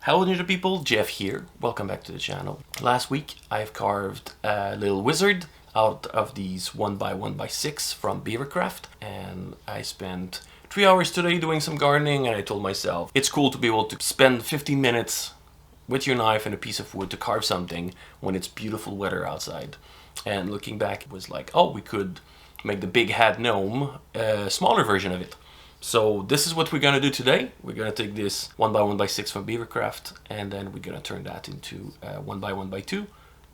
Hello ninja people, Jeff here. Welcome back to the channel. Last week I've carved a little wizard out of these 1x1x6 from BeaverCraft, and I spent 3 hours today doing some gardening, and I told myself it's cool to be able to spend 15 minutes with your knife and a piece of wood to carve something when it's beautiful weather outside. And looking back, it was like, oh, we could make the big hat gnome a smaller version of it. So this is what we're gonna do today. We're gonna take this 1x1x6 from BeaverCraft, and then we're gonna turn that into a 1x1x2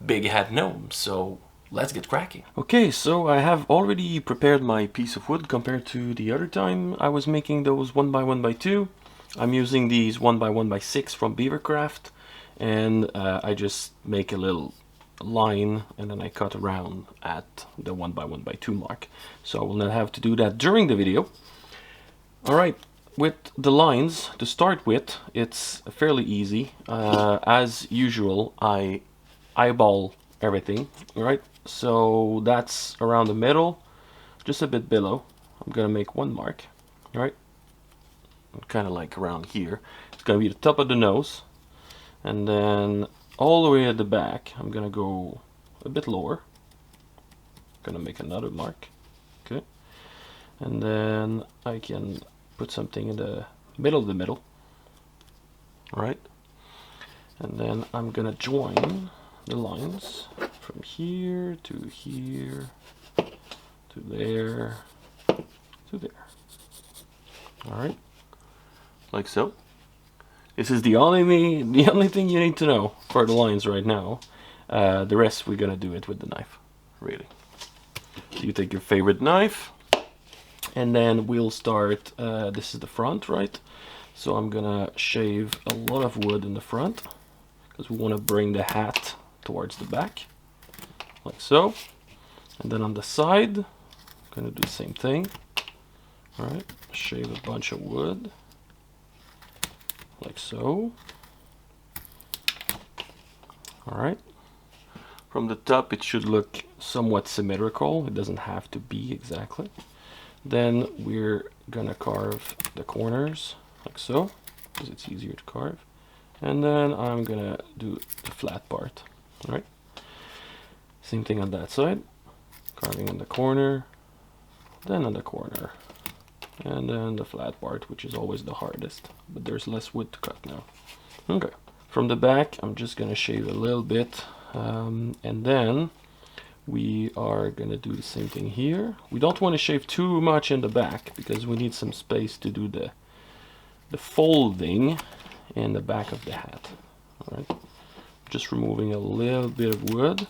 big hat gnome. So let's get cracking. Okay, so I have already prepared my piece of wood compared to the other time I was making those 1x1x2. I'm using these 1x1x6 from BeaverCraft, and I just make a little line and then I cut around at the 1x1x2 mark. So I will not have to do that during the video. Alright, with the lines, to start with, it's fairly easy. As usual, I eyeball everything, right? So that's around the middle, just a bit below. I'm gonna make one mark, right? Kind of like around here. It's gonna be the top of the nose, and then all the way at the back, I'm gonna go a bit lower. Gonna make another mark, okay? And then I can put something in the middle of the middle, right? And then I'm gonna join the lines from here to here to there to there. All right, like so. This is the only thing you need to know for the lines right now. The rest we're gonna do it with the knife, really. So you take your favorite knife, and then we'll start, this is the front, right? So I'm gonna shave a lot of wood in the front, because we want to bring the hat towards the back, like so. And then on the side, I'm gonna do the same thing. All right, shave a bunch of wood, like so. All right. From the top, it should look somewhat symmetrical. It doesn't have to be exactly. Then we're gonna carve the corners like so, because it's easier to carve. And then I'm gonna do the flat part, right? Same thing on that side. Carving in the corner, then on the corner, and then the flat part, which is always the hardest, but there's less wood to cut now. Okay, from the back, I'm just gonna shave a little bit, and then we are gonna do the same thing here. We don't want to shave too much in the back because we need some space to do the folding in the back of the hat. All right, just removing a little bit of wood.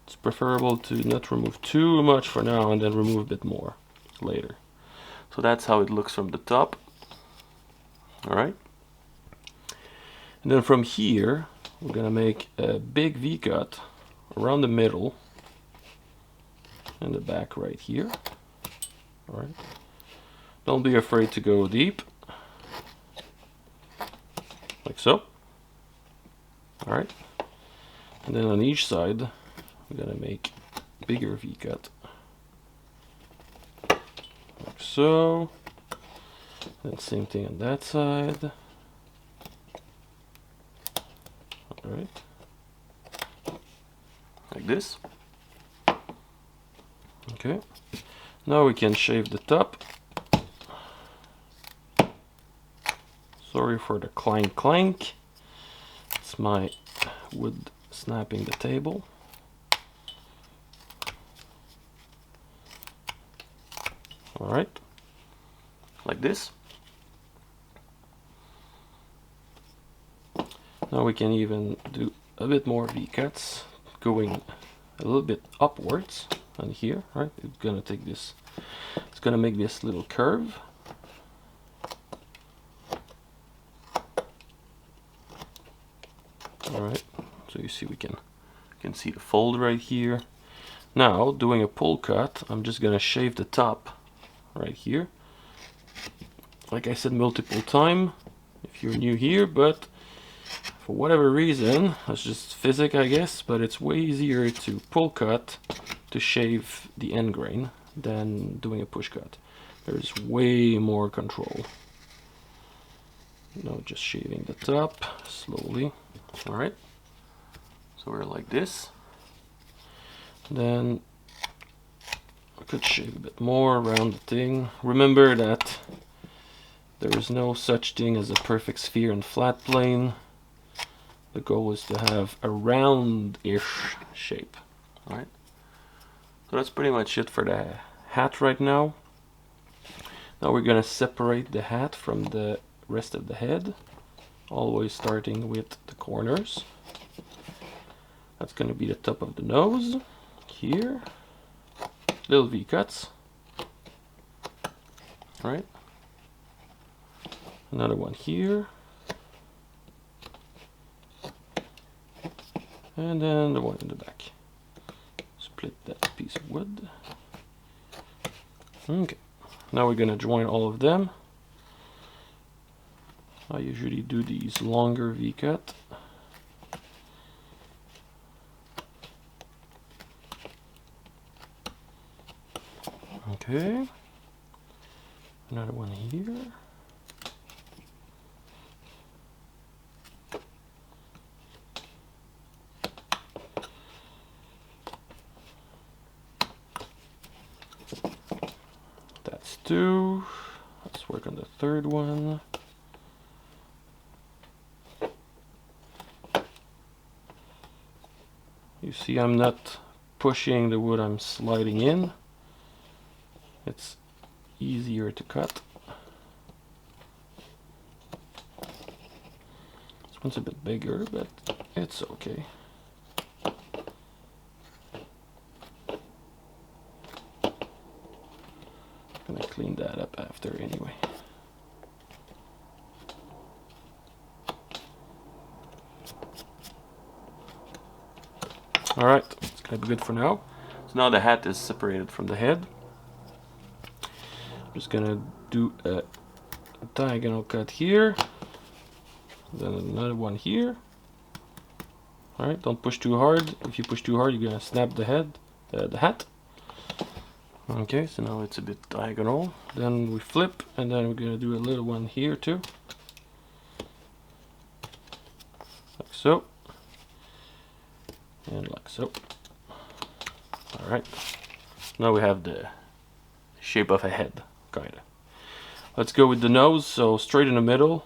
It's preferable to not remove too much for now and then remove a bit more later. So that's how it looks from the top. All right, and then from here we're gonna make a big V-cut around the middle and the back right here. All right. Don't be afraid to go deep, like so. All right. And then on each side, we're gonna make a bigger V-cut, like so. And same thing on that side. Alright, like this. Okay, now we can shave the top. Sorry for the clank clank. It's my wood snapping the table. Alright, like this. Now we can even do a bit more V-cuts, going a little bit upwards on here, right? It's gonna take this, it's gonna make this little curve. All right, so you see we can see the fold right here. Now, doing a pull cut, I'm just gonna shave the top right here. Like I said multiple times, if you're new here, but for whatever reason, that's just physics, I guess, but it's way easier to pull cut to shave the end grain than doing a push cut. There's way more control. Now just shaving the top slowly. All right. So we're like this. Then I could shave a bit more around the thing. Remember that there is no such thing as a perfect sphere and flat plane. The goal is to have a round-ish shape. All right. So that's pretty much it for the hat right now. Now we're gonna separate the hat from the rest of the head, always starting with the corners. That's gonna be the top of the nose, here, little V-cuts, right? Another one here, and then the one in the back. Split that piece of wood. Okay. Now we're gonna join all of them. I usually do these longer V-cut. Okay. Another one here. That's two. Let's work on the third one. You see, I'm not pushing the wood, I'm sliding in. It's easier to cut. This one's a bit bigger, but it's okay. I'm gonna clean that up after anyway. Alright, it's gonna be good for now. So now the hat is separated from the head. I'm just gonna do a diagonal cut here, then another one here. Alright, don't push too hard. If you push too hard, you're gonna snap the head, the hat. Okay, so now it's a bit diagonal. Then we flip, and then we're gonna do a little one here too. Like so. And like so. Alright. Now we have the shape of a head, kinda. Let's go with the nose, so straight in the middle.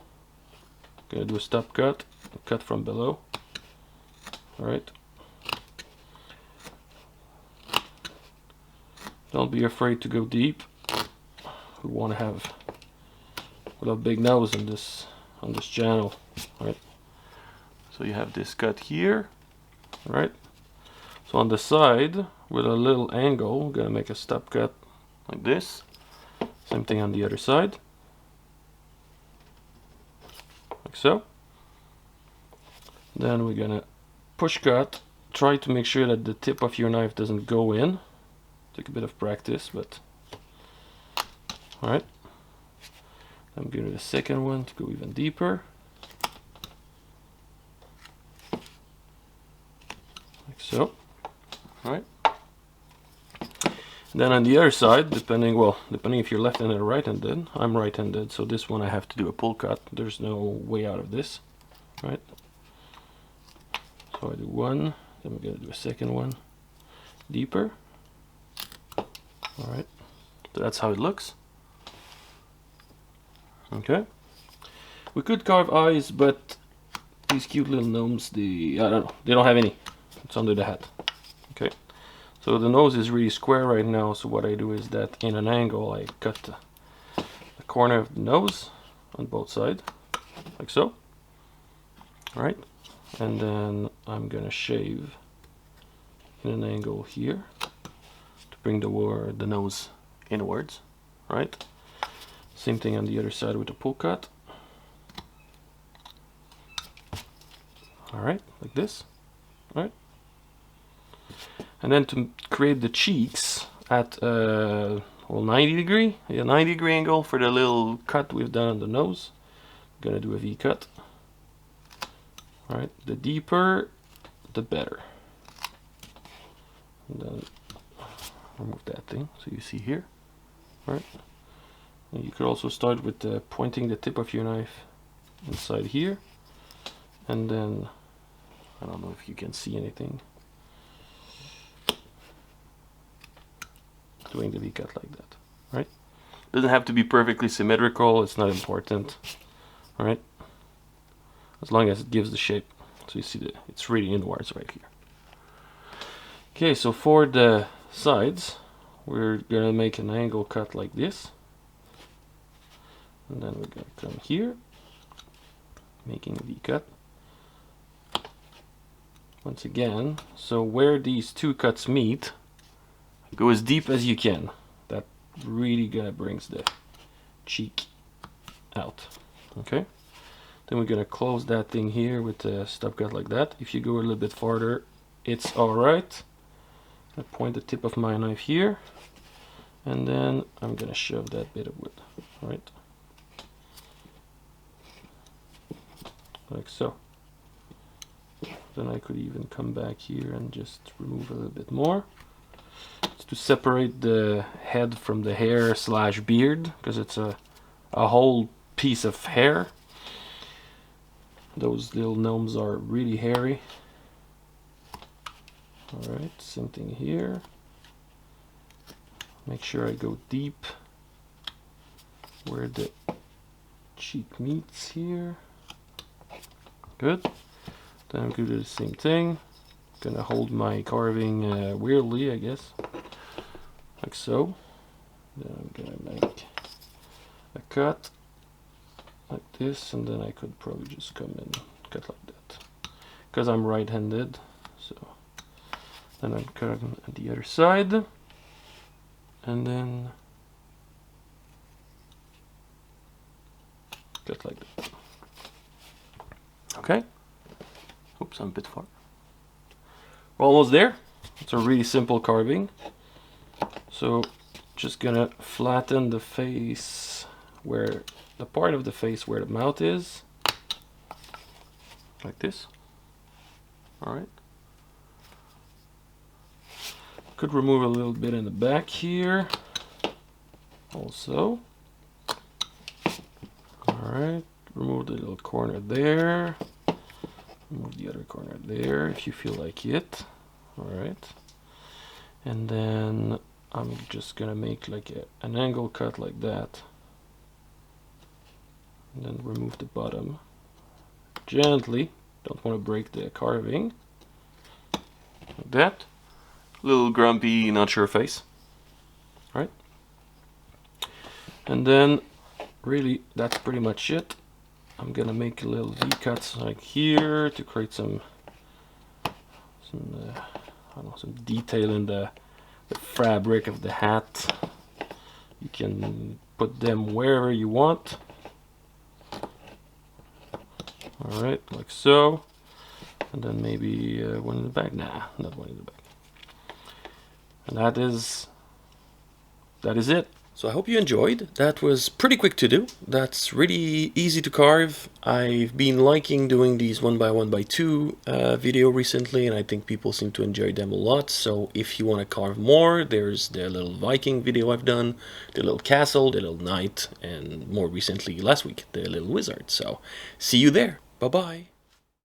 Gonna do a stop cut, cut from below. Alright. Don't be afraid to go deep. We want to have a big nose on this channel, right? So you have this cut here, right? So on the side, with a little angle, we're gonna make a stop cut like this. Same thing on the other side, like so. Then we're gonna push cut. Try to make sure that the tip of your knife doesn't go in. Take a bit of practice, but alright. I'm going to do the second one to go even deeper. Like so. Alright. Then on the other side, depending if you're left-handed or right-handed, I'm right-handed, so this one I have to do a pull cut. There's no way out of this. Right? So I do one, then we're going to do a second one deeper. Alright, so that's how it looks. Okay. We could carve eyes, but these cute little gnomes, I don't know, they don't have any. It's under the hat. Okay. So the nose is really square right now, so what I do is that in an angle I cut the corner of the nose on both sides, like so. Alright. And then I'm gonna shave in an angle here. Bring the nose inwards, right? Same thing on the other side with the pull cut. All right, like this, all right? And then to create the cheeks at 90 degree angle for the little cut we've done on the nose. I'm gonna do a V cut. All right, the deeper, the better. And then remove that thing, so you see here, right? And you could also start with pointing the tip of your knife inside here, and then I don't know if you can see anything. Doing the V-cut like that, right? Doesn't have to be perfectly symmetrical, it's not important, right? As long as it gives the shape. So you see that it's really inwards right here. Okay, so for the sides, we're gonna make an angle cut like this. And then we're gonna come here, making a V-cut. Once again, so where these two cuts meet, go as deep as you can. That really gonna brings the cheek out. Okay. Then we're gonna close that thing here with a stop cut like that. If you go a little bit farther, it's alright. I point the tip of my knife here, and then I'm gonna shove that bit of wood. Alright. Like so. Then I could even come back here and just remove a little bit more. It's to separate the head from the hair slash beard, because it's a whole piece of hair. Those little gnomes are really hairy. Alright, same thing here. Make sure I go deep where the cheek meets here. Good. Then I'm going to do the same thing. Gonna hold my carving weirdly, I guess. Like so. Then I'm gonna make a cut like this, and then I could probably just come and cut like that. Because I'm right-handed, so then I'm cutting at the other side, and then cut like that. Okay. Oops, I'm a bit far. We're almost there. It's a really simple carving. So just gonna flatten the face where the part of the face where the mouth is, like this. Alright. Could remove a little bit in the back here also. Alright, remove the little corner there. Remove the other corner there if you feel like it. Alright. And then I'm just gonna make like an angle cut like that. And then remove the bottom gently. Don't want to break the carving. Like that. Little grumpy, not sure face. Alright. And then really that's pretty much it. I'm gonna make a little V-cuts like here to create some I don't know, some detail in the fabric of the hat. You can put them wherever you want. Alright, like so. And then maybe one in the back. Nah, not one in the back. And that is it. So I hope you enjoyed. That was pretty quick to do. That's really easy to carve. I've been liking doing these 1x1x2 video recently, and I think people seem to enjoy them a lot. So if you want to carve more, there's the little Viking video I've done, the little castle, the little knight, and more recently last week, the little wizard. So see you there. Bye-bye.